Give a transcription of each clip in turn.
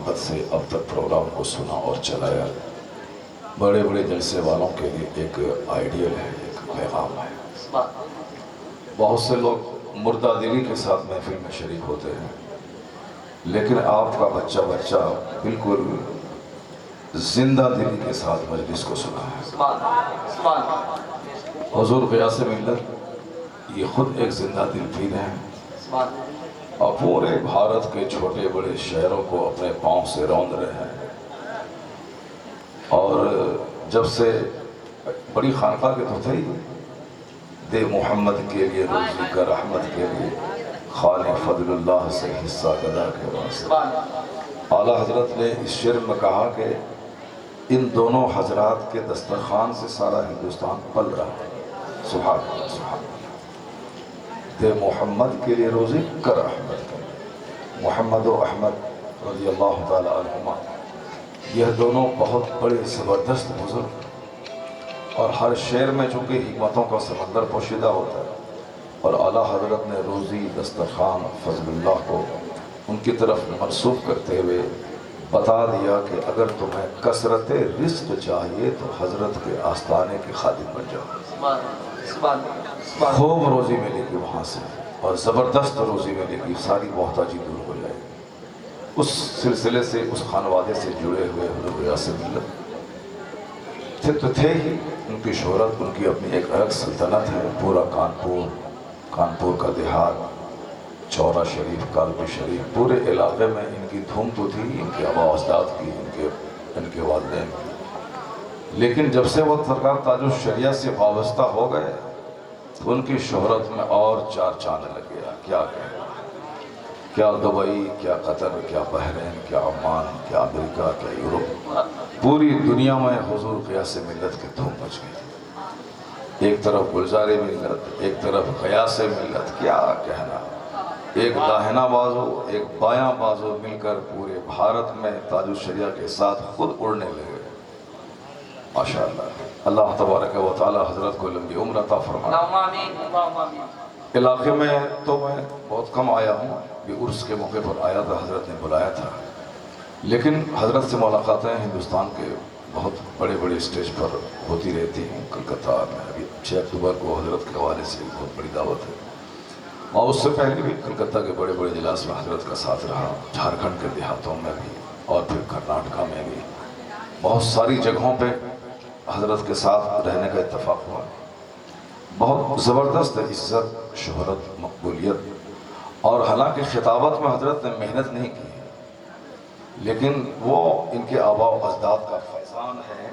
وقت سے اب تک پروگرام کو سنا اور چلایا، بڑے بڑے جلسے والوں کے لیے ایک آئیڈیل ہے، ایک پیغام ہے۔ بہت سے لوگ مردہ دلی کے ساتھ محفل میں شریک ہوتے ہیں، لیکن آپ کا بچہ بالکل زندہ دلی کے ساتھ مجلس کو سنا ہے۔ حضور غیاث ملت یہ خود ایک زندہ دل پیر ہیں، اور پورے بھارت کے چھوٹے بڑے شہروں کو اپنے پاؤں سے روند رہے ہیں۔ اور جب سے بڑی خانقاہ کے تو تھے ہی، دے محمد کے لیے روزی کا رحمت کے لیے، خالق فضل اللہ سے حصہ گدا کے واسطے۔ اعلیٰ حضرت نے اس شعر میں کہا کہ ان دونوں حضرات کے دسترخوان سے سارا ہندوستان پل رہا ہے۔ سبحان اللہ، سبحان اللہ۔ دے محمد کے لیے روزی کا رحمت کے لیے، محمد و احمد رضی اللہ تعالی عنہما یہ دونوں بہت بڑے زبردست بزرگ، اور ہر شعر میں چونکہ حکمتوں کا سمندر پوشیدہ ہوتا ہے، اور اعلیٰ حضرت نے روزی، دسترخوان، فضل اللہ کو ان کی طرف منسوب کرتے ہوئے بتا دیا کہ اگر تمہیں کثرت رزق چاہیے تو حضرت کے آستانے کے خادم بن جاؤ۔ خوب روزی ملے گی وہاں سے، اور زبردست روزی ملے گی، ساری محتاجی دور ہو جائے گی۔ اس سلسلے سے، اس خانوادے سے جڑے ہوئے حضور غیاث ملت تھے ہی، ان کی شہرت، ان کی اپنی ایک الگ سلطنت ہے۔ پورا کانپور کا دیہات، چورا شریف، کالپی شریف، پورے علاقے میں ان کی دھوم تو تھی، ان کے آباء و اجداد کی، ان کے والدین کی۔ لیکن جب سے وہ سرکار تاج الشریعہ سے وابستہ ہو گئے تو ان کی شہرت میں اور چار چاند لگ گیا۔ کیا کہیں، کیا دبئی، کیا قطر، کیا بحرین، کیا عمان، کیا امریکہ، کیا یورپ، پوری دنیا میں حضور غیاث ملت کی دھوم مچ گئی۔ ایک طرف گلزار ملت، ایک طرف غیاث ملت، کیا کہنا، ایک داہنا بازو ایک بایاں بازو مل کر پورے بھارت میں تاج الشریعہ کے ساتھ خود اڑنے لگے۔ ماشاءاللہ، اللہ تبارک و تعالی حضرت کو لمبی عمر عطا فرمائے۔ علاقے میں تو میں بہت کم آیا ہوں، بھی عرس کے موقع پر آیا تھا، حضرت نے بلایا تھا، لیکن حضرت سے ملاقاتیں ہندوستان کے بہت بڑے بڑے اسٹیج پر ہوتی رہتی ہیں۔ کلکتہ میں ابھی 6 اکتوبر کو حضرت کے حوالے سے بہت بڑی دعوت ہے، اور اس سے پہلے بھی کلکتہ کے بڑے بڑے اجلاس میں حضرت کا ساتھ رہا، جھارکھنڈ کے دیہاتوں میں بھی، اور پھر کرناٹکا میں بھی، بہت ساری جگہوں پہ حضرت کے ساتھ رہنے کا اتفاق ہوا۔ بہت زبردست عزت، شہرت، مقبولیت، اور حالانکہ خطابت میں حضرت نے محنت نہیں کی، لیکن وہ ان کے آباء و اجداد کا فیضان ہے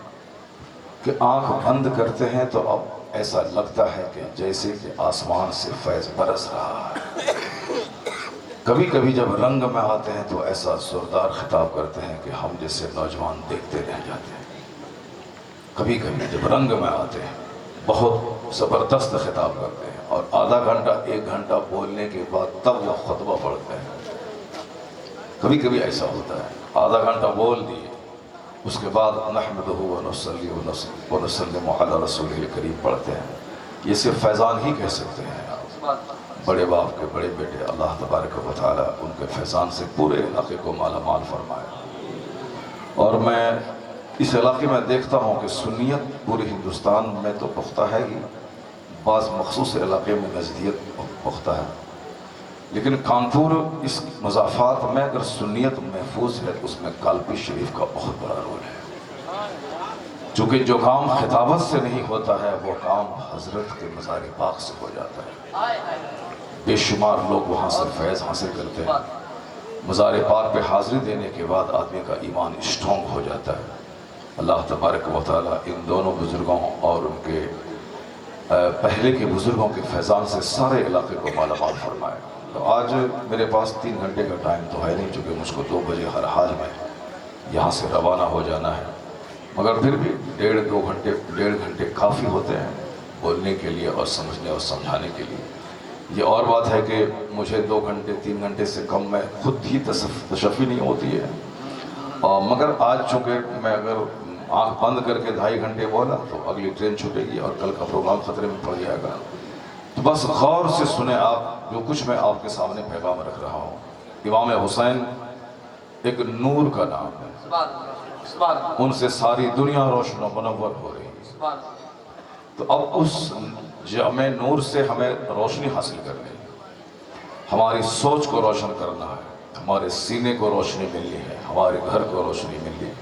کہ آنکھ بند کرتے ہیں تو اب ایسا لگتا ہے کہ جیسے کہ آسمان سے فیض برس رہا ہے۔ کبھی کبھی جب رنگ میں آتے ہیں تو ایسا زوردار خطاب کرتے ہیں کہ ہم جیسے نوجوان دیکھتے رہ جاتے ہیں۔ کبھی کبھی جب رنگ میں آتے ہیں بہت زبردست خطاب کرتے ہیں، اور آدھا گھنٹہ 1 گھنٹہ بولنے کے بعد تب وہ خطبہ پڑھتے ہیں۔ کبھی کبھی ایسا ہوتا ہے، آدھا گھنٹہ بول دیے، اس کے بعد نحمدہ ونصلی ونسلم علی رسولہ الکریم پڑھتے ہیں۔ یہ صرف فیضان ہی کہہ سکتے ہیں۔ بڑے باپ کے بڑے بیٹے اللہ تبارک و تعالی ان کے فیضان سے پورے علاقے کو مالا مال فرمائے۔ اور میں اس علاقے میں دیکھتا ہوں کہ سنیت پورے ہندوستان میں تو پختہ ہے ہی، بعض مخصوص علاقے میں نزدیت پختہ ہے، لیکن کانپور اس مضافات میں اگر سنیت محفوظ ہے تو اس میں کالپی شریف کا بہت بڑا رول ہے، چونکہ جو کام خطابت سے نہیں ہوتا ہے وہ کام حضرت کے مزار پاک سے ہو جاتا ہے۔ بے شمار لوگ وہاں سے فیض حاصل کرتے ہیں۔ مزار پاک پہ حاضری دینے کے بعد آدمی کا ایمان اسٹرانگ ہو جاتا ہے۔ اللہ تبارک و تعالی ان دونوں بزرگوں اور ان کے پہلے کے بزرگوں کے فیضان سے سارے علاقے کو مالا مال فرمائے۔ تو آج میرے پاس 3 گھنٹے کا ٹائم تو ہے نہیں، چونکہ مجھ کو 2 بجے ہر حال میں یہاں سے روانہ ہو جانا ہے، مگر پھر بھی 1.5 گھنٹے کافی ہوتے ہیں بولنے کے لیے اور سمجھنے اور سمجھانے کے لیے۔ یہ اور بات ہے کہ مجھے 2 گھنٹے 3 گھنٹے سے کم میں خود ہی تشفی نہیں ہوتی ہے، مگر آج چونکہ میں اگر آنکھ بند کر کے 2.5 گھنٹے بولا تو اگلی ٹرین چھوٹے گی اور کل کا پروگرام خطرے میں پڑ جائے گا۔ تو بس غور سے سنیں آپ جو کچھ میں آپ کے سامنے پیغام رکھ رہا ہوں۔ امام حسین ایک نور کا نام ہے، ان سے ساری دنیا روشن و منور ہو رہی ہے۔ تو اب اس جامع نور سے ہمیں روشنی حاصل کرنی ہے، ہماری سوچ کو روشن کرنا ہے، ہمارے سینے کو روشنی ملنی ہے، ہمارے گھر کو روشنی ملنی ہے،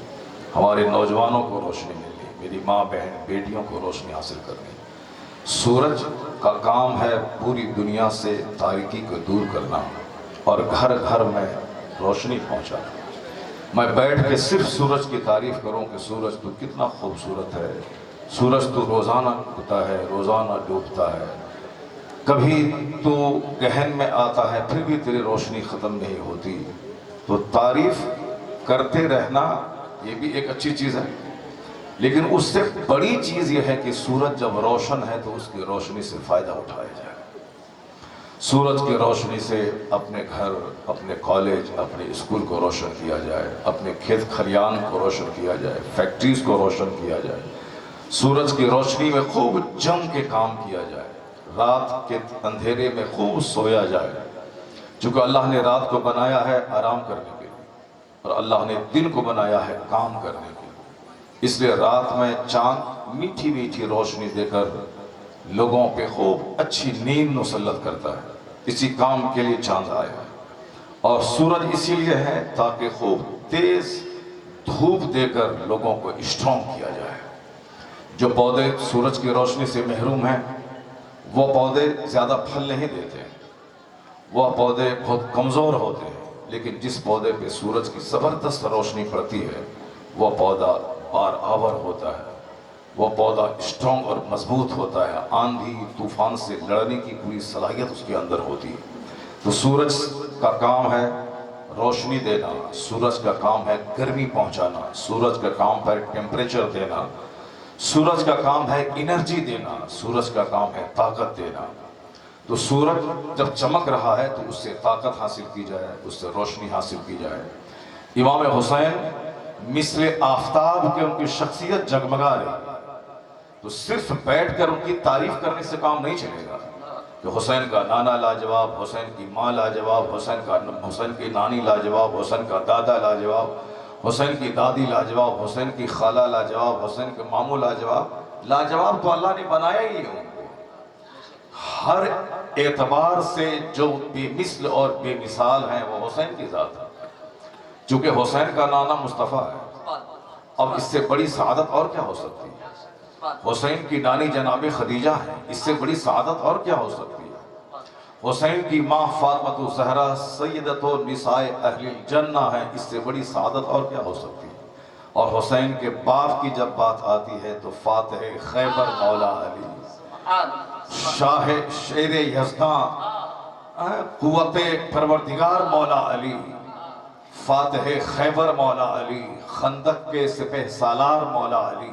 ہمارے نوجوانوں کو روشنی ملنی ہے، میری ماں بہن بیٹیوں کو روشنی حاصل کرنی ہے۔ سورج کا کام ہے پوری دنیا سے تاریکی کو دور کرنا اور گھر گھر میں روشنی پہنچانا۔ میں بیٹھ کے صرف سورج کی تعریف کروں کہ سورج تو کتنا خوبصورت ہے، سورج تو روزانہ اگتا ہے، روزانہ ڈوبتا ہے، کبھی تو گہن میں آتا ہے پھر بھی تیری روشنی ختم نہیں ہوتی۔ تو تعریف کرتے رہنا یہ بھی ایک اچھی چیز ہے، لیکن اس سے بڑی چیز یہ ہے کہ سورج جب روشن ہے تو اس کی روشنی سے فائدہ اٹھایا جائے۔ سورج کی روشنی سے اپنے گھر، اپنے کالج، اپنے اسکول کو روشن کیا جائے، اپنے کھیت کھلیان کو روشن کیا جائے، فیکٹریز کو روشن کیا جائے، سورج کی روشنی میں خوب جم کے کام کیا جائے، رات کے اندھیرے میں خوب سویا جائے، چونکہ اللہ نے رات کو بنایا ہے آرام کرنے کے لیے اور اللہ نے دن کو بنایا ہے کام کرنے کے لیے۔ اس لیے رات میں چاند میٹھی میٹھی روشنی دے کر لوگوں پہ خوب اچھی نیند مسلط کرتا ہے، اسی کام کے لیے چاند آیا ہے۔ اور سورج اسی لیے ہے تاکہ خوب تیز دھوپ دے کر لوگوں کو اسٹرانگ کیا جائے۔ جو پودے سورج کی روشنی سے محروم ہیں وہ پودے زیادہ پھل نہیں دیتے، وہ پودے بہت کمزور ہوتے ہیں، لیکن جس پودے پہ سورج کی زبردست روشنی پڑتی ہے وہ پودا بار آور ہوتا ہے، وہ پودا اسٹرانگ اور مضبوط ہوتا ہے، آندھی طوفان سے لڑنے کی پوری صلاحیت اس کے اندر ہوتی ہے۔ تو سورج کا کام ہے روشنی دینا، سورج کا کام ہے گرمی پہنچانا، سورج کا کام ہے ٹیمپریچر دینا، سورج کا کام ہے انرجی دینا، سورج کا کام ہے طاقت دینا۔ تو سورج جب چمک رہا ہے تو اس سے طاقت حاصل کی جائے، اس سے روشنی حاصل کی جائے۔ امام حسین مثل آفتاب کے ان کی شخصیت جگمگا رہی، تو صرف بیٹھ کر ان کی تعریف کرنے سے کام نہیں چلے گا کہ حسین کا نانا لاجواب، حسین کی ماں لاجواب، حسین کی نانی لاجواب، حسین کا دادا لاجواب، حسین کی دادی لاجواب، حسین کی خالہ لاجواب، حسین کے ماموں لاجواب۔ لاجواب تو اللہ نے بنایا ہی ہے ان کو، ہر اعتبار سے جو بے مثل اور بے مثال ہیں وہ حسین کی ذات ہے۔ چونکہ حسین کا نانا مصطفیٰ ہے، اب اس سے بڑی سعادت اور کیا ہو سکتی ہے؟ حسین کی نانی جناب خدیجہ ہے، اس سے بڑی سعادت اور کیا ہو سکتی ہے؟ حسین کی ماں فاطمہ الزہرا سیدۃ النساء اہل الجنہ ہے، اس سے بڑی سعادت اور کیا ہو سکتی ہے؟ اور حسین کے باپ کی جب بات آتی ہے تو فاتح خیبر مولا علی، شاہ شیر یزداں، قوت پروردگار مولا علی، فاتح خیبر مولا علی، خندق کے سپہ سالار مولا علی،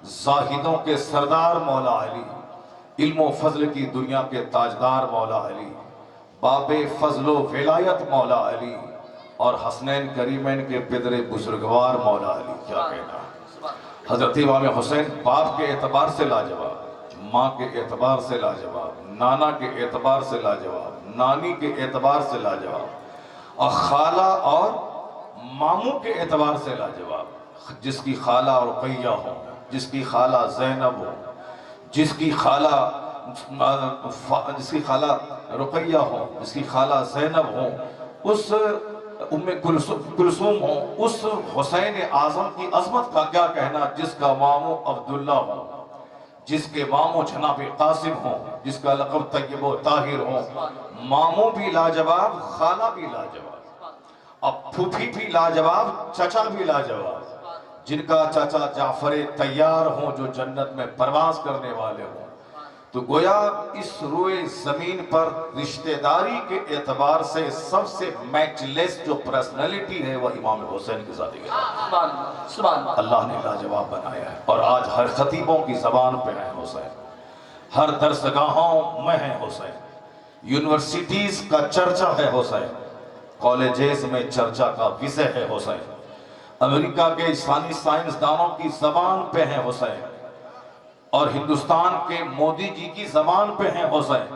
زاہدوں کے سردار مولا علی، علم و فضل کی دنیا کے تاجدار مولا علی، باب فضل و ولایت مولا علی، اور حسنین کریمین کے پدر بزرگوار مولا علی۔ کیا کہنا ہے؟ حضرت امام حسین باپ کے اعتبار سے لاجواب، ماں کے اعتبار سے لاجواب، نانا کے اعتبار سے لاجواب، نانی کے اعتبار سے لاجواب، اور خالہ اور ماموں کے اعتبار سے لاجواب۔ جس کی خالہ رقیہ ہو، جس کی خالہ زینب ہو، جس کی خالہ رقیہ ہو، جس کی خالہ زینب ہو، اس ام کلثوم ہو، اس حسین اعظم کی عظمت کا کیا کہنا جس کا ماموں عبداللہ ہو، جس کے ماموں جناب قاسم ہو، جس کا لقب طیب و طاہر ہو۔ ماموں بھی لاجواب، خالہ بھی لاجواب، اب پھوپھی بھی لاجواب، چچا بھی لاجواب، جن کا چچا جعفر طیار ہوں جو جنت میں پرواز کرنے والے ہوں۔ تو گویا اس روئے زمین پر رشتہ داری کے اعتبار سے سب سے میچ لیس جو پرسنالٹی ہے وہ امام حسین کی ذاتی ہے۔ اللہ نے لاجواب بنایا ہے، اور آج ہر خطیبوں کی زبان پہ ہے حسین، ہر درسگاہوں میں ہے حسین، یونیورسٹیز کا چرچا ہے حسین، کالجز میں چرچا کا وشے ہے حسین، امریکہ کے اسلامی سائنسدانوں کی زبان پہ ہے حسین، اور ہندوستان کے مودی جی کی زبان پہ ہے حسین۔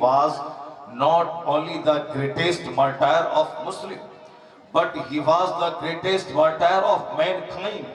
was not only the greatest martyr of Muslim but he was the greatest martyr of mankind।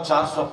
400,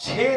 6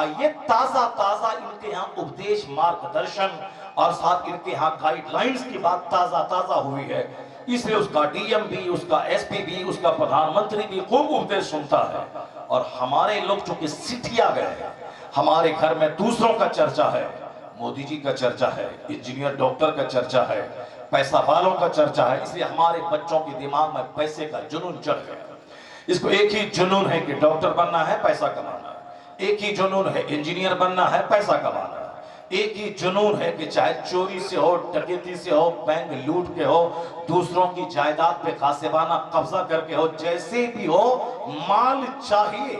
آئیے تازہ تازہ ان کے یہاں اپدیش مارگ درشن اور ساتھ ان کے یہاں گائیڈ لائنز کی بات تازہ تازہ ہوئی ہے، اس لیے اس کا ڈی ایم بھی، اس کا ایس پی بھی، اس کا پردھان منتری بھی خوب اپدیش سنتا ہے۔ اور ہمارے لوگ چونکہ سٹھیا گئے ہیں، ہمارے گھر میں دوسروں کا چرچا ہے، مودی جی کا چرچا ہے، انجینئر ڈاکٹر کا چرچا ہے، پیسہ والوں کا چرچا ہے، اس لیے ہمارے بچوں کے دماغ میں پیسے کا جنون چڑھ گیا۔ اس کو ایک ہی جنون ہے کہ ڈاکٹر بننا ہے، پیسہ کمانا ہے، ایک ہی جنون ہے انجینئر بننا ہے، پیسہ کمانا ہے، ایک ہی جنون ہے کہ چاہے چوری سے ہو، ڈکیتی سے ہو، بینک لوٹ کے ہو، دوسروں کی جائیداد پہ غاصبانہ قبضہ کر کے ہو، جیسے بھی ہو مال چاہیے۔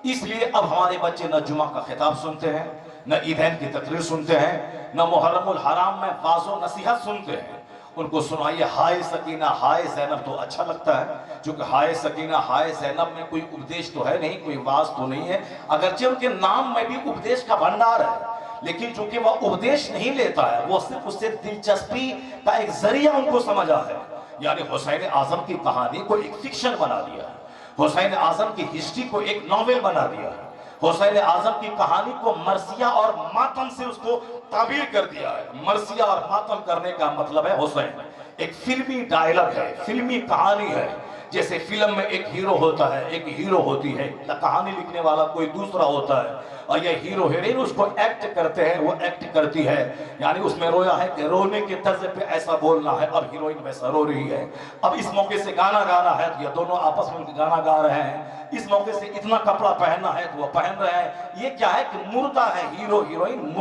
اس لیے اب ہمارے بچے نہ جمعہ کا خطاب سنتے ہیں، نہ عیدین کی تقریر سنتے ہیں، نہ محرم الحرام میں واعظ و نصیحت سنتے ہیں۔ ان کو سنائیے ہائے سکینہ ہائے زینب تو اچھا لگتا ہے، چونکہ ہائے سکینہ ہائے زینب میں کوئی اپدیش تو ہے نہیں، کوئی واعظ تو نہیں ہے، اگرچہ ان کے نام میں بھی اپدیش کا بھنڈار ہے، لیکن چونکہ وہ اپدیش نہیں لیتا ہے، وہ صرف اس سے دلچسپی کا ایک ذریعہ ان کو سمجھا ہے۔ یعنی حسین اعظم کی کہانی کو ایک فکشن بنا دیا ہے، حسین اعظم کی ہسٹری کو ایک ناول بنا دیا ہے، حسین اعظم کی کہانی کو مرثیہ اور ماتم سے اس کو تعبیر کر دیا ہے۔ مرثیہ اور ماتم کرنے کا مطلب ہے حسین ایک فلمی ڈائلاگ ہے، فلمی کہانی ہے، جیسے فلم میں ایک ہیرو ہوتا ہے، ایک ہیرو ہوتی ہے، کہانی لکھنے والا کوئی دوسرا ہوتا ہے، اور یہ ہیرو ہیروین اس کو ایکٹ کرتے ہیں، وہ ایکٹ کرتی ہے، یعنی اس میں رویا ہے کہ رونے کے طرز پہ ایسا بولنا ہے اور ہیروین ویسا رو رہی ہے۔ اب اس موقع سے گانا گانا ہے تو یہ دونوں آپس میں گانا گا رہے ہیں، اس موقع سے اتنا کپڑا پہننا ہے تو وہ پہن رہے ہیں۔ یہ کیا ہے کہ مردہ ہے ہیرو ہیروین،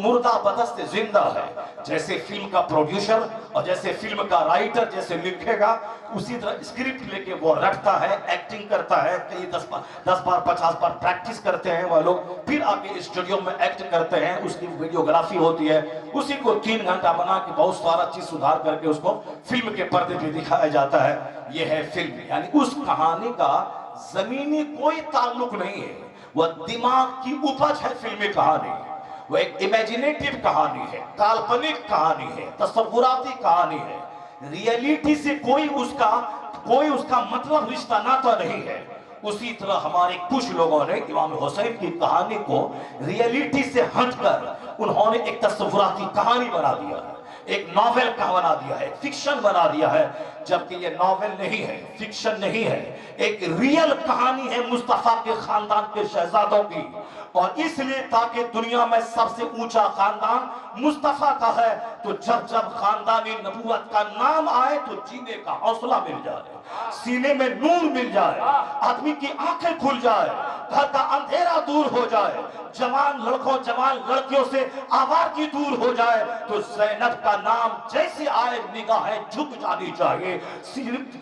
مردہ بدست زندہ ہے۔ جیسے فلم کا پروڈیوسر اور جیسے فلم کا رائٹر جیسے لکھے گا، اسی طرح اسکرپٹ لے کے وہ رکھتا ہے، ایکٹنگ کرتا ہے، کئی 10 بار 50 بار پریکٹس کرتے ہیں وہ لوگ، پھر آ کے اسٹوڈیو میں ایکٹ کرتے ہیں، اس کی ویڈیوگرافی ہوتی ہے، اسی کو 3 گھنٹہ بنا کے بہت سارا چیز سدھار کر کے اس کو فلم کے پردے پہ دکھایا جاتا ہے۔ یہ ہے فلم، یعنی اس کہانی کا زمینی کوئی تعلق نہیں ہے، وہ دماغ کی اپج ہے فلمی کہانی، وہ ایک امیجنیٹو کہانی ہے، کالپنک کہانی ہے، تصوراتی کہانی ہے، ریئلٹی سے کوئی اس کا مطلب رشتہ ناتا نہیں ہے۔ اسی طرح ہمارے کچھ لوگوں نے امام حسین کی کہانی کو ریئلٹی سے ہٹ کر انہوں نے ایک تصوراتی کہانی بنا دیا ہے، ایک ناول کا بنا دیا ہے، فکشن بنا دیا ہے، جبکہ یہ ناول نہیں ہے، فکشن نہیں ہے، ایک ریئل کہانی ہے مصطفیٰ کے خاندان کے شہزادوں کی، اور اس لیے تاکہ دنیا میں سب سے اونچا خاندان مصطفیٰ کا ہے، تو جب جب خاندانی نبوت کا نام آئے تو جینے کا حوصلہ مل جائے، سینے میں نور مل جائے، آدمی کی آنکھیں کھل جائے، گھر کا اندھیرا دور ہو جائے، جوان لڑکوں جوان لڑکیوں سے آوارگی دور ہو جائے، تو زینب کا نام جیسے آئے نگاہیں جھک جانی چاہیے،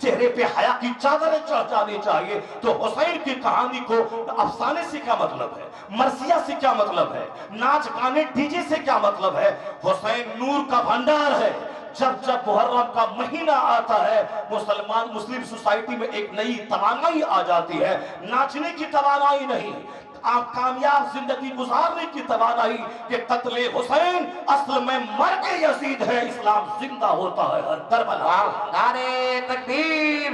چہرے پہ حیا کی چادریں چڑھ جانی چاہیے۔ تو حسین کی کہانی کو افسانے سے کیا مطلب ہے، مرثیہ سے کیا مطلب ہے، ناچ گانے ڈی جے سے کیا مطلب ہے؟ حسین نور کا بھنڈار ہے۔ جب جب محرم کا مہینہ آتا ہے، مسلم سوسائٹی میں ایک نئی توانائی آ جاتی ہے، ناچنے کی توانائی نہیں، کامیاب زندگی گزارنے کی توانائی، کہ قتل حسین اصل میں مرگ یزید ہے، اسلام زندہ ہوتا ہے ہر کربلا۔ نعرہ تکبیر،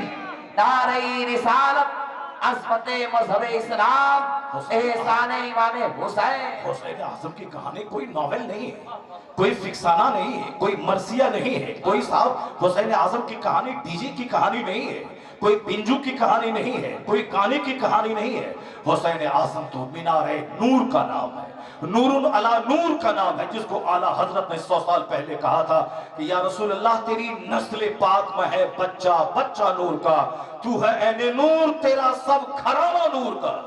نعرہ رسالت، عظمت مذہب اسلام، احسان امام حسین۔ حسین اعظم کی کہانی کوئی ناول نہیں ہے، کوئی فکسانہ نہیں ہے، کوئی مرثیہ نہیں ہے، کوئی صاحب حسین اعظم کی کہانی ڈی جے کی کہانی نہیں ہے، کوئی پنجو کی کہانی نہیں ہے، کوئی گانے کی کہانی نہیں ہے۔ حسین اعظم تو مینار نور کا نام ہے، نور علی نور کا نام ہے، جس کو اعلیٰ حضرت نے 100 سال پہلے کہا تھا کہ یا رسول اللہ تیری نسل پاک میں ہے بچہ بچہ نور کا، تو ہے عین نور، تیرا سب گھرانہ نور کا۔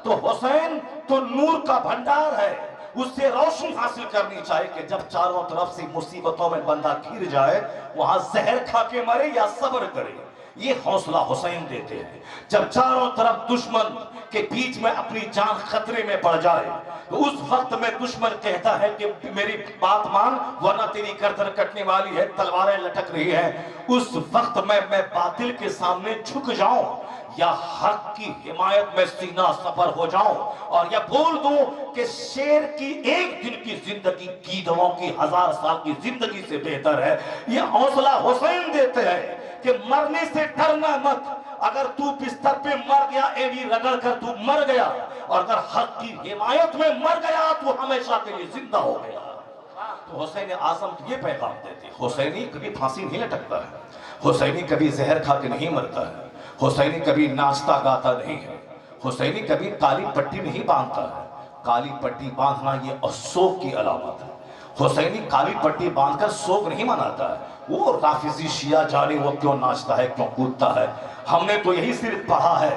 تو حسین تو نور کا بھنڈار ہے، اس سے روشنی حاصل کرنی چاہیے کہ جب چاروں طرف سے مصیبتوں میں بندہ گھر جائے، وہاں زہر کھا کے مرے یا صبر کرے، یہ حوصلہ حسین دیتے ہیں۔ جب چاروں طرف دشمن کے بیچ میں اپنی جان خطرے میں پڑ جائے، تو اس وقت میں دشمن کہتا ہے کہ میری بات مان ورنہ تیری گردن کٹنے والی ہے، تلواریں لٹک رہی ہیں، اس وقت میں باطل کے سامنے جھک جاؤں یا حق کی حمایت میں سینہ سپر ہو جاؤں، اور یا بول دوں کہ شیر کی ایک دن کی زندگی گیدڑوں کی 1000 سال کی زندگی سے بہتر ہے۔ یہ حوصلہ حسین دیتے ہیں کہ مرنے سے ڈرنا مت، اگر تو بستر پہ مر گیا ایڑی رگڑ کر تو مر گیا، اور اگر حق کی حمایت میں مر گیا تو ہمیشہ کے لیے زندہ ہو گیا۔ تو حسین اعظم یہ پیغام دیتے، حسینی کبھی پھانسی نہیں لٹکتا ہے، حسینی کبھی زہر کھا کے نہیں مرتا ہے، حسینی کبھی ناچتا گاتا نہیں ہے، حسینی کبھی کالی پٹی نہیں باندھتا ہے۔ کالی پٹی باندھنا یہ سوگ کی علامت ہے۔ حسینی کالی پٹی باندھ کر سوگ نہیں مناتا ہے۔ وہ رافضی شیعہ جانے وہ کیوں ناچتا ہے، کیوں کودتا ہے۔ ہم نے تو یہی صرف پڑھا ہے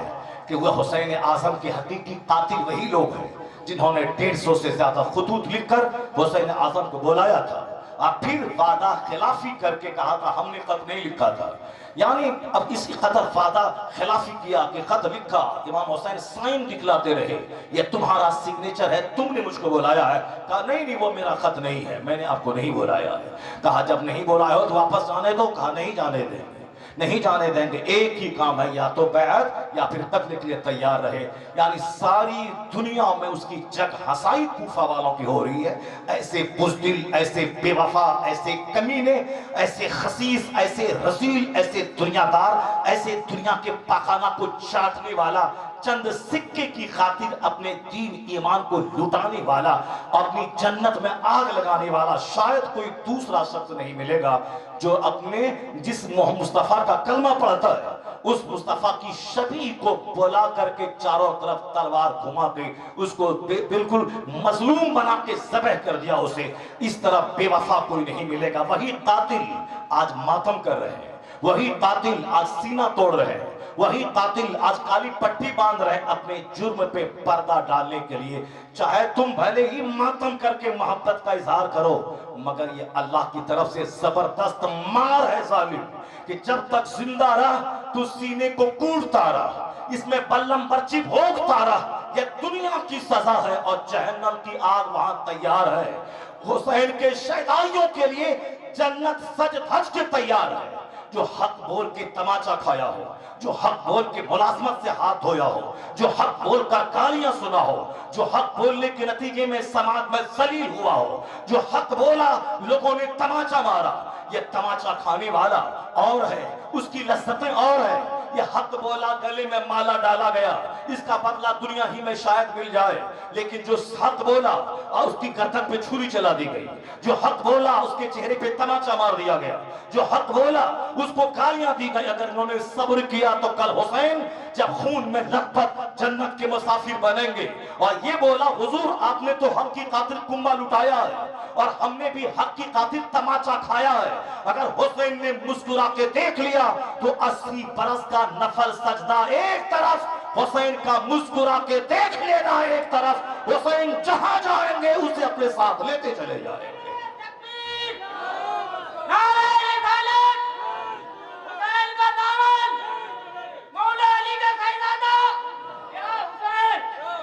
کہ وہ حسین اعظم کے حقیقی قاتل وہی لوگ ہیں جنہوں نے 150 سے زیادہ خطوط لکھ کر حسین اعظم کو بلایا تھا، اور پھر وعدہ خلافی کر کے کہا تھا ہم نے خط نہیں لکھا تھا۔ یعنی اب اس قدر وعدہ خلافی کیا کہ خط لکھا، امام حسین سائن دکھلاتے رہے، یہ تمہارا سگنیچر ہے، تم نے مجھ کو بلایا ہے۔ کہا نہیں وہ میرا خط نہیں ہے، میں نے آپ کو نہیں بلایا ہے۔ کہا جب نہیں بلایا ہو تو واپس جانے دو۔ کہا نہیں جانے دیں گے، نہیں جانے دیں گے، ایک ہی کام ہے، یا تو بیعت یا پھر قتل کے لیے تیار رہے۔ یعنی ساری دنیا میں اس کی جگ ہنسائی کوفہ والوں کی ہو رہی ہے۔ ایسے بزدل، ایسے بے وفا، ایسے کمینے، ایسے خسیس، ایسے رذیل، ایسے دنیا دار، ایسے دنیا کے پاخانہ کو چاٹنے والا، چند سکے کی خاطر اپنے دین ایمان کو لٹانے والا، اپنی جنت میں آگ لگانے والا شاید کوئی دوسرا شخص نہیں ملے گا جو اپنے جس مصطفیٰ کا کلمہ پڑھتا ہے اس مصطفیٰ کی شبیہ کو بلا کر کے چاروں طرف تلوار گھما کے اس کو بالکل مظلوم بنا کے ذبح کر دیا اسے۔ اس طرح بے وفا کوئی نہیں ملے گا۔ وہی قاتل آج ماتم کر رہے ہیں، وہی قاتل آج سینہ توڑ رہے ہیں، وہی قاتل آج کالی پٹی باندھ رہے ہیں اپنے جرم پہ پردہ ڈالنے کے لیے۔ چاہے تم بھلے ہی ماتم کر کے محبت کا اظہار کرو، مگر یہ اللہ کی طرف سے زبردست مار ہے ظالم کہ جب تک زندہ رہ تو سینے کو کوڑتا رہا، اس میں بلم برچی بھوگتا رہا۔ یہ دنیا کی سزا ہے اور جہنم کی آگ وہاں تیار ہے۔ حسین کے شہدائیوں کے لیے جنت سج دھج کے تیار ہے۔ جو حق بول کے تماچا کھایا ہو، جو حق بول کے ملازمت سے ہاتھ دھویا ہو، جو حق بول کر گالیاں سنا ہو، جو حق بولنے کے نتیجے میں سماج میں ذلیل ہوا ہو، جو حق بولا لوگوں نے تماچا مارا، یہ تماچا کھانے والا اور ہے، اس کی لذتیں اور ہے۔ یہ حق بولا گلے میں مالا ڈالا گیا، اس کا بدلہ دنیا ہی میں شاید مل جائے، لیکن جو حق بولا اور اس کی گردن پہ چھری چلا دی گئی، جو حق بولا اس کے چہرے پہ تماچا مار دیا گیا، جو حق بولا اس کو گالیاں دی گئی۔ اگر انہوں نے صبر کیا تو کل حسین جب خون میں لطپت جنت کے مسافر بنیں گے۔ اور یہ بولا حضور آپ نے تو حق کی خاطر کنبہ لٹایا ہے اور ہم نے بھی حق کی خاطر تماچا کھایا ہے۔ اگر حسین نے مسکرا کے دیکھ لیا تو 80 برس کا نفل سجدہ ایک طرف، حسین کا مسکرا کے دیکھ لینا ایک طرف، حسین جہاں جائیں گے اسے اپنے ساتھ لیتے چلے جائیں گے۔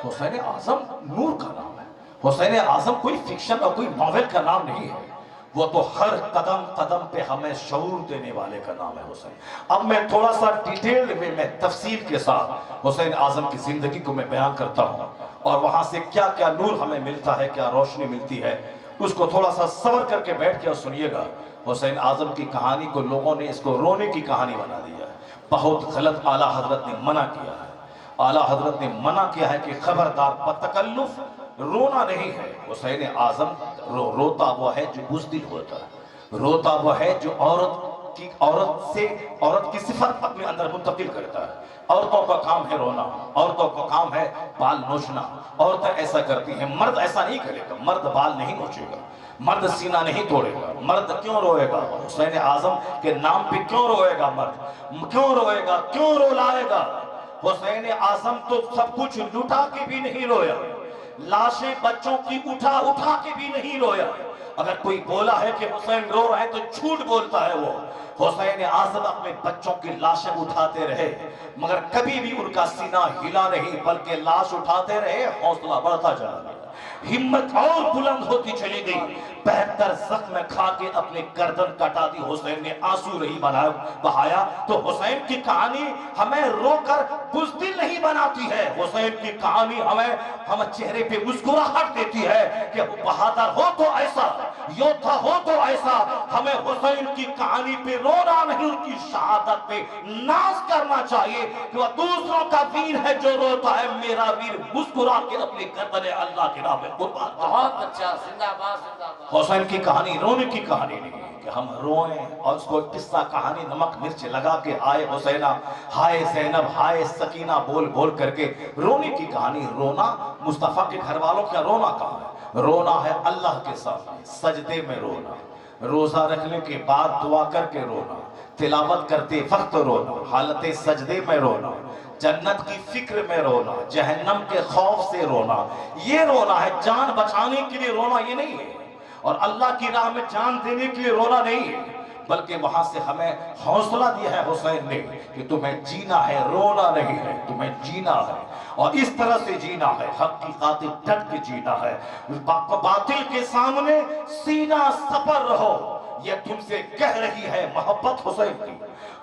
حسین اعظم نور کا نام ہے۔ حسین اعظم کوئی فکشن اور کوئی ناول کا نام نہیں ہے، وہ تو ہر قدم قدم پہ ہمیں شعور دینے والے کا نام ہے حسین۔ اب میں تھوڑا سا ڈیٹیل میں تفصیل کے ساتھ حسین اعظم کی زندگی کو میں بیان کرتا ہوں اور وہاں سے کیا کیا نور ہمیں ملتا ہے، کیا روشنی ملتی ہے، اس کو تھوڑا سا صبر کر کے بیٹھ کے اور سنیے گا۔ حسین اعظم کی کہانی کو لوگوں نے اس کو رونے کی کہانی بنا دیا ہے، بہت غلط۔ اعلیٰ حضرت نے منع کیا ہے، اعلیٰ حضرت نے منع کیا ہے کہ خبردار بتکلف رونا نہیں ہے۔ حسین اعظم روتا وہ ہے جو بزدل ہوتا ہے، روتا وہ ہے جو عورت کی صفت اپنے اندر منتقل کرتا ہے۔ عورتوں کا کام ہے رونا، عورتوں کا کام ہے بال نوچنا، عورتیں ایسا کرتی ہیں، مرد ایسا نہیں کرے گا، مرد بال نہیں نوچے گا، مرد سینہ نہیں توڑے گا۔ مرد کیوں روئے گا؟ حسین اعظم کے نام پہ کیوں روئے گا؟ مرد کیوں روئے گا؟ کیوں رولائے گا؟ حسین اعظم تو سب کچھ لٹا کے بھی نہیں رویا، لاشیں بچوں کی اٹھا اٹھا کے بھی نہیں رویا۔ اگر کوئی بولا ہے کہ حسین رو رہے تو جھوٹ بولتا ہے وہ۔ حسین اعظم اپنے بچوں کی لاشیں اٹھاتے رہے مگر کبھی بھی ان کا سینہ ہلا نہیں، بلکہ لاش اٹھاتے رہے، حوصلہ بڑھتا چلا گیا، ہمت اور بلند ہوتی چلی گئی۔ 72 زخم کھا کے اپنے گردن کٹا دی حسین نے، آنسو نہیں بہایا۔ تو حسین کی کہانی ہمیں رو کر بزدل نہیں بناتی ہے، حسین کی کہانی ہمیں چہرے پہ مسکراہٹ دیتی ہے کہ بہادر ہو تو ایسا، یودھا ہو تو ایسا۔ ایسا ہمیں حسین کی کہانی پہ رونا نہیں، ان کی شہادت پہ ناز کرنا چاہیے کہ وہ دوسروں کا ویر ہے جو روتا ہے، میرا ویر مسکرا کے اپنی گردن اللہ کے راہ میں قربان۔ بہت اچھا، زندہ باد زندہ باد۔ حسین کی کہانی رونے کی کہانی نہیں کہ ہم روئیں اور اس کو قصہ کہانی نمک مرچ لگا کے ہائے حسینہ، ہائے زینب، ہائے سکینہ بول بول کر کے رونے کی کہانی۔ رونا مصطفیٰ کے گھر والوں کا رونا کہاں ہے؟ رونا ہے اللہ کے سامنے سجدے میں رونا، روزہ رکھنے کے بعد دعا کر کے رونا، تلاوت کرتے وقت رونا، حالت سجدے میں رونا، جنت کی فکر میں رونا، جہنم کے خوف سے رونا۔ یہ رونا ہے، جان بچانے کے لیے رونا یہ نہیں ہے، اور اللہ کی راہ میں جان دینے کے لیے رونا نہیں ہے، بلکہ وہاں سے ہمیں حوصلہ دیا ہے حسین نے کہ تمہیں جینا ہے، رونا نہیں ہے، تمہیں جینا ہے، اور اس طرح سے جینا ہے، حق کی خاطر ڈٹ کے جینا ہے، باطل کے سامنے سینہ سپر رہو۔ یہ تم سے کہہ رہی ہے محبت حسین کی،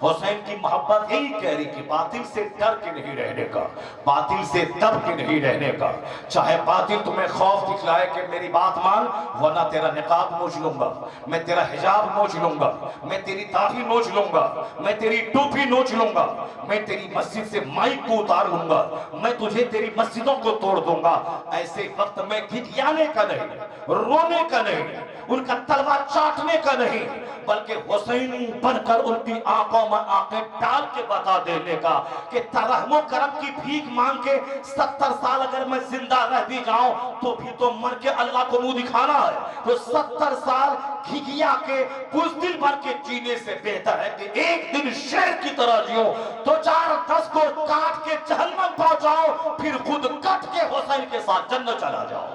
حسین کی محبت یہی کہہ رہی کہ باطل سے ڈر کے نہیں رہنے کا، باطل سے دب کے نہیں رہنے کا، چاہے باطل تمہیں خوف دکھلائے کہ میری بات مان ورنہ تیرا نقاب نوچ لوں گا، میں تیرا حجاب نوچ لوں گا، میں تیری داڑھی نوچ لوں گا، میں تیری ٹوپی نوچ لوں گا، میں تیری مسجد سے مائک کو اتار لوں گا، میں تجھے تیری مسجدوں کو توڑ دوں گا۔ ایسے وقت میں گھٹیانے کا نہیں، رونے کا نہیں، ان کا تلوار چاٹنے کا نہیں، بلکہ حسینی بن کر ان کی آنکھوں میں آنکھیں ڈال کے بتا دینے کا کہ رحم و کرم کی بھیک مانگ کے 70 سال اگر میں زندہ رہ بھی جاؤں تو بھی تو مر کے اللہ کو منہ دکھانا ہے، تو 70 سال گھگیا کے بزدل بن کے جینے سے بہتر ہے کہ ایک دن شیر کی طرح جیوں، تو 4-10 کو کاٹ کے جہنم پہنچاؤ، پھر خود کٹ کے حسین کے ساتھ جنت چلا جاؤ۔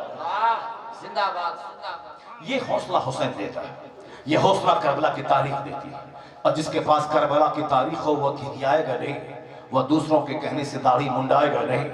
زندہ باد زندہ باد۔ یہ حوصلہ حسین دیتا ہے، یہ حوصلہ کربلا کی تاریخ دیتی ہے، اور جس کے پاس کربلا کی تاریخ ہو وہ گھگیائے گا نہیں، وہ دوسروں کے کہنے سے داڑھی منڈائے گا نہیں،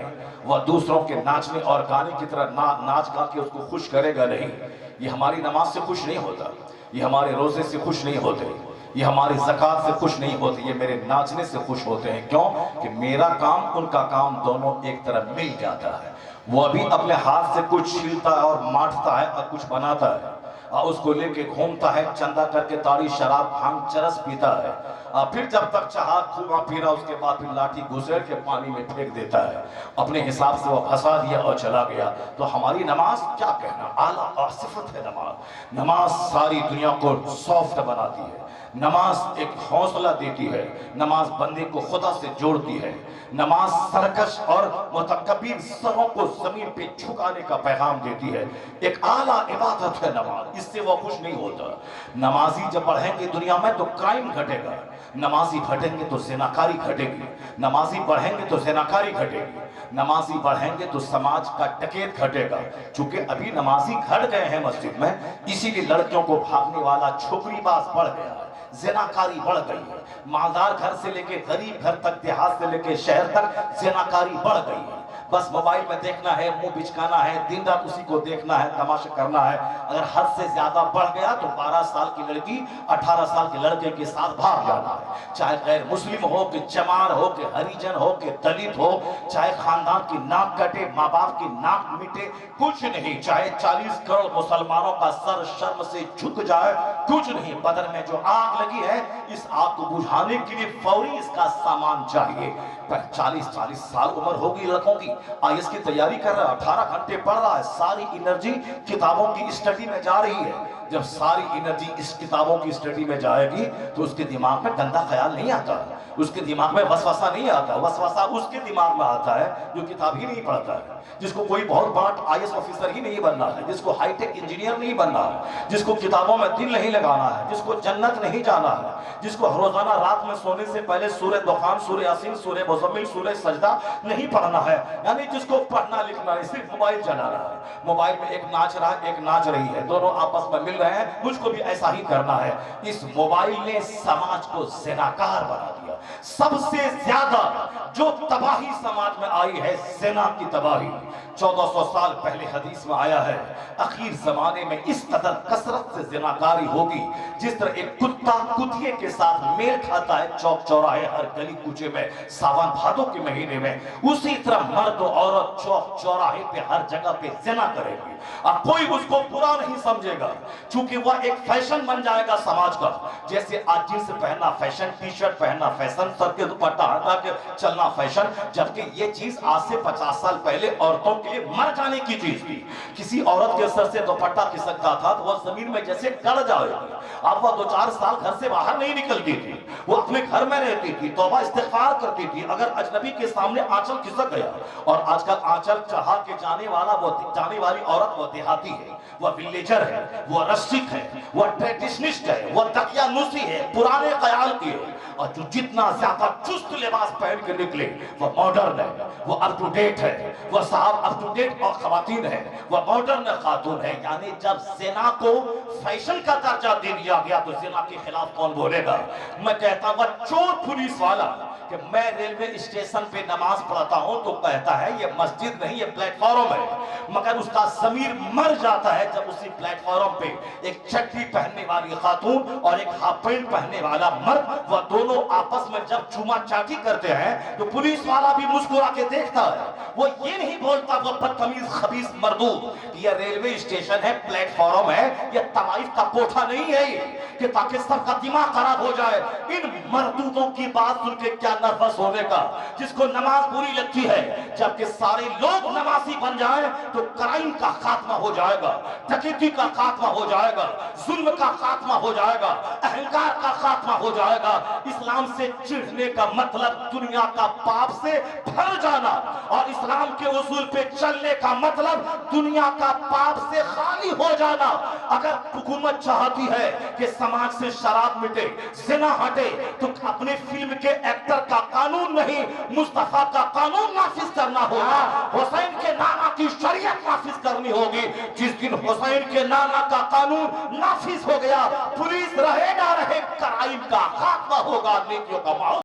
وہ دوسروں کے ناچنے اور گانے کی طرح ناچ گا کے اس کو خوش کرے گا نہیں۔ یہ ہماری نماز سے خوش نہیں ہوتا، یہ ہمارے روزے سے خوش نہیں ہوتے، یہ ہماری زکوٰۃ سے خوش نہیں ہوتے، یہ میرے ناچنے سے خوش ہوتے ہیں۔ کیوں؟ کہ میرا کام ان کا کام دونوں ایک طرح مل جاتا ہے، وہ ابھی اپنے ہاتھ سے کچھ چھیلتا ہے اور ماٹتا ہے اور کچھ بناتا ہے، اور اس کو لے کے گھومتا ہے، چندہ کر کے تاڑی شراب بھانگ چرس پیتا ہے، اور پھر جب تک چاہا کھوا پھرا، اس کے بعد پھر لاٹھی گھسیڑ کے پانی میں پھینک دیتا ہے، اپنے حساب سے وہ پھنسا دیا اور چلا گیا۔ تو ہماری نماز کیا کہنا، اعلیٰ اور صفت ہے نماز۔ نماز ساری دنیا کو سافٹ بناتی ہے، نماز ایک حوصلہ دیتی ہے، نماز بندے کو خدا سے جوڑتی ہے، نماز سرکش اور متکبر سروں کو زمین پہ جھکانے کا پیغام دیتی ہے۔ ایک اعلیٰ عبادت ہے نماز، اس سے وہ خوش نہیں ہوتا۔ نمازی جب بڑھیں گے دنیا میں تو کرائم گھٹے گا، نمازی گھٹیں گے تو زناکاری گھٹے گی، نمازی بڑھیں گے تو زناکاری گھٹے گی، نمازی بڑھیں گے تو سماج کا ڈکیت گھٹے گا۔ چونکہ ابھی نمازی گھٹ گئے ہیں مسجد میں، اسی لیے لڑکیوں کو بھاگنے والا چھوکری باز بڑھ گیا ہے، زناکاری بڑھ گئی ہے، مالدار گھر سے لے کے غریب گھر تک، دیہات سے لے کے شہر تک زناکاری بڑھ گئی ہے۔ بس موبائل میں دیکھنا ہے، منہ بچکانا ہے، دن رات اسی کو دیکھنا ہے، تماشا کرنا ہے۔ اگر حد سے زیادہ بڑھ گیا تو 12 سال کی لڑکی 18 سال کے لڑکے کے ساتھ بھاگ جانا ہے، چاہے غیر مسلم ہو کہ چمار ہو کہ ہریجن ہو کہ دلت ہو، چاہے خاندان کی ناک کٹے، ماں باپ کی ناک مٹے، کچھ نہیں، چاہے 40 کروڑ مسلمانوں کا سر شرم سے جھک جائے، کچھ نہیں۔ بدن میں جو آگ لگی ہے، اس آگ کو بجھانے کے لیے فوری اس کا سامان چاہیے۔ 40 سال عمر ہوگی لڑکوں کی، آئیس کی تیاری کر رہا ہے، 18 گھنٹے پڑھ رہا ہے، ساری انرجی کتابوں کی اسٹڈی میں جا رہی ہے۔ جب ساری انرجی اس کتابوں کی اسٹڈی میں جائے گی تو اس کے دماغ میں گندا خیال نہیں آتا، اس کے دماغ میں وسوسہ نہیں آتا، وسوسہ اس کے دماغ میں آتا ہے جو کتاب ہی نہیں پڑھتا ہے، جس کو کوئی بہت بڑا IAS آفیسر ہی نہیں بننا ہے، جس کو ہائی ٹیک انجینئر نہیں بننا ہے، جس کو کتابوں میں دل نہیں لگانا ہے، جس کو جنت نہیں جانا ہے، جس کو روزانہ رات میں سونے سے پہلے سورہ دخان، سورہ یاسین، سورہ مزمل، سورہ سجدہ نہیں پڑھنا ہے، یعنی جس کو پڑھنا لکھنا ہے، صرف موبائل چلا رہا ہے، موبائل میں ایک ناچ رہا ہے، ایک ناچ رہی ہے، دونوں آپس میں مل رہے ہیں، مجھ کو بھی ایسا ہی کرنا ہے۔ اس موبائل نے سماج کو زناکار بنا دیا۔ سب سے زیادہ جو تباہی سماج میں آئی ہے، زنا کی تباہی، 1400 سال پہلے حدیث میں آیا ہے اخیر زمانے میں اس قدر کثرت سے زناکاری ہوگی جس طرح ایک کتا کتیے کے ساتھ میل کھاتا ہے چوک چوراہے ہر گلی کوچے میں ساون بھادو کے مہینے میں، اسی طرح مرد و عورت چوک چوراہے پہ ہر جگہ پہ زنا کرے گی۔ اب کوئی اس کو برا نہیں سمجھے گا چونکہ وہ ایک فیشن بن جائے گا سماج کا، جیسے آج جنس پہننا فیشن، ٹی شرٹ پہننا فیشن، سر کے دوپٹہ ہٹا کے چلنا فیشن، جبکہ یہ چیز آج سے 50 سال پہلے عورتوں کے لیے مر جانے کی چیز تھی۔ کسی عورت کے سر سے دوپٹہ کھسکتا تھا تو وہ زمین میں جیسے گڑ جائے گی۔ اب وہ 2-4 سال گھر سے باہر نہیں نکلتی تھی، وہ اپنے گھر میں رہتی تھی، توبہ استغفار کرتی تھی۔ اگر اجنبی کے سامنے آنچل کھسک گیا، اور آج کل آنچل چڑھا کے جانے والی عورت وہ دیہاتی ہے، وہ ولیجر ہے، وہ رسک ہے، وہ ٹریڈیشنسٹ ہے، وہ دقیانوسی ہے، پرانے خیال کی ہے، اور جو جتنا زیادہ چست لباس پہن کے نکلے وہ ماڈرن ہے، وہ اپ ٹو ڈیٹ ہے، وہ صاحب اپ ٹو ڈیٹ اور خواتین ہے، وہ ماڈرن خاتون ہے۔ یعنی جب زنا کو فیشن کا درجہ دے دیا گیا تو زنا کے خلاف کون بولے گا؟ میں کہتا ہوں وہ چور پولیس والا کہ میں ریلوے اسٹیشن پہ نماز پڑھتا ہوں تو کہتا ہے یہ مسجد نہیں یہ پلیٹ فارم ہے، مگر اس کا ضمیر مر جاتا ہے جب اسی پلیٹ فارم پہ ایک چٹی پہننے والی خاتون اور ایک ہاف پینٹ پہننے والا مرد وہ دونوں آپس میں جب چوما چاٹی کرتے ہیں تو پولیس والا بھی مسکرا کے دیکھتا ہے، وہ یہ نہیں بولتا وہ بدتمیز خبیث مردود یہ ریلوے اسٹیشن ہے، پلیٹ فارم ہے، یہ طوائف کا کوٹھا نہیں ہے یہ کہ تاکہ سب کا دماغ خراب ہو جائے۔ ان مردودوں کی بات سن کے کیا نرفس ہونے کا، جس کو نماز بری لگتی ہے، جبکہ سارے لوگ نمازی بن جائیں تو کرائم کا خاتمہ ہو جائے گا، ڈکیتی کا خاتمہ ہو جائے گا، ظلم کا خاتمہ ہو جائے گا، اہنکار کا خاتمہ ہو جائے گا۔ اسلام سے چڑھنے کا مطلب دنیا کا پاپ سے بھر جانا، اور اسلام کے اصول پہ چلنے کا مطلب دنیا کا پاپ سے خالی ہو جانا۔ اگر حکومت چاہتی ہے کہ سماج سے شراب مٹے، زنا ہٹے، تو اپنے فلم کے ایکٹر کا قانون نہیں مصطفیٰ کا قانون نافذ کرنا ہوگا، حسین کے نانا کی شریعت نافذ کرنی ہوگی۔ جس دن حسین کے نانا کا قانون نافذ ہو گیا، پولیس رہے نہ رہے، کرائم کا خاتمہ ہوگا، نیکیوں کا ماحول